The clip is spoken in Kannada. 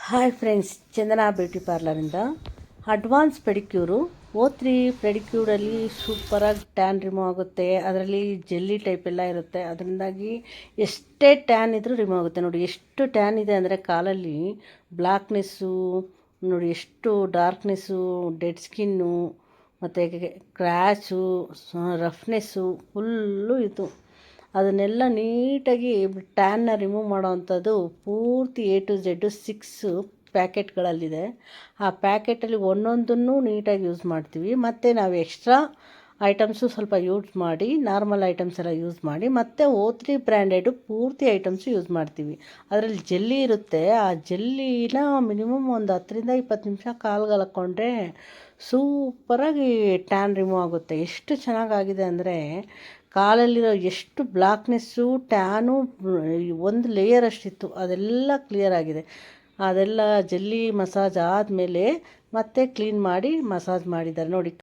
ಹಾಯ್ ಫ್ರೆಂಡ್ಸ್, ಚಂದನಾ ಬ್ಯೂಟಿ ಪಾರ್ಲರಿಂದ ಅಡ್ವಾನ್ಸ್ ಪೆಡಿಕ್ಯೂರು. O3 ಪೆಡಿಕ್ಯೂರಲ್ಲಿ ಸೂಪರಾಗಿ ಟ್ಯಾನ್ ರಿಮೂವ್ ಆಗುತ್ತೆ. ಅದರಲ್ಲಿ ಜೆಲ್ಲಿ ಟೈಪ್ ಎಲ್ಲ ಇರುತ್ತೆ. ಅದರಿಂದಾಗಿ ಎಷ್ಟೇ ಟ್ಯಾನ್ ಇದ್ದರೂ ರಿಮೂವ್ ಆಗುತ್ತೆ. ನೋಡಿ ಎಷ್ಟು ಟ್ಯಾನ್ ಇದೆ ಅಂದರೆ ಕಾಲಲ್ಲಿ ಬ್ಲ್ಯಾಕ್ನೆಸ್ಸು, ನೋಡಿ ಎಷ್ಟು ಡಾರ್ಕ್ನೆಸ್ಸು, ಡೆಡ್ ಸ್ಕಿನ್ನು ಮತ್ತು ಕ್ರ್ಯಾಚು, ರಫ್ನೆಸ್ಸು ಫುಲ್ಲು ಇತ್ತು. ಅದನ್ನೆಲ್ಲ ನೀಟಾಗಿ ಟ್ಯಾನ್ನ ರಿಮೂವ್ ಮಾಡೋವಂಥದ್ದು ಪೂರ್ತಿ A to Z 6 ಪ್ಯಾಕೆಟ್ಗಳಲ್ಲಿದೆ. ಆ ಪ್ಯಾಕೆಟಲ್ಲಿ ಒಂದೊಂದನ್ನು ನೀಟಾಗಿ ಯೂಸ್ ಮಾಡ್ತೀವಿ. ಮತ್ತು ನಾವು ಎಕ್ಸ್ಟ್ರಾ ಐಟಮ್ಸು ಸ್ವಲ್ಪ ಯೂಸ್ ಮಾಡಿ, ನಾರ್ಮಲ್ ಐಟಮ್ಸ್ ಎಲ್ಲ ಯೂಸ್ ಮಾಡಿ, ಮತ್ತು O3 ಬ್ರ್ಯಾಂಡೆಡು ಪೂರ್ತಿ ಐಟಮ್ಸು ಯೂಸ್ ಮಾಡ್ತೀವಿ. ಅದರಲ್ಲಿ ಜೆಲ್ಲಿ ಇರುತ್ತೆ. ಆ ಜೆಲ್ಲಿನ ಮಿನಿಮಮ್ ಒಂದು 10-20 ನಿಮಿಷ ಕಾಲ್ಗೆ ಹಾಕ್ಕೊಂಡ್ರೆ ಸೂಪರಾಗಿ ಟ್ಯಾನ್ ರಿಮೂವ್ ಆಗುತ್ತೆ. ಎಷ್ಟು ಚೆನ್ನಾಗಾಗಿದೆ ಅಂದರೆ ಕಾಲಲ್ಲಿರೋ ಎಷ್ಟು ಬ್ಲ್ಯಾಕ್ನೆಸ್ಸು, ಟ್ಯಾನು ಒಂದು ಲೇಯರ್ ಅಷ್ಟಿತ್ತು, ಅದೆಲ್ಲ ಕ್ಲಿಯರ್ ಆಗಿದೆ. ಅದೆಲ್ಲ ಜೆಲ್ಲಿ ಮಸಾಜ್ ಆದಮೇಲೆ ಮತ್ತೆ ಕ್ಲೀನ್ ಮಾಡಿ ಮಸಾಜ್ ಮಾಡಿದ್ದಾರೆ ನೋಡಿ.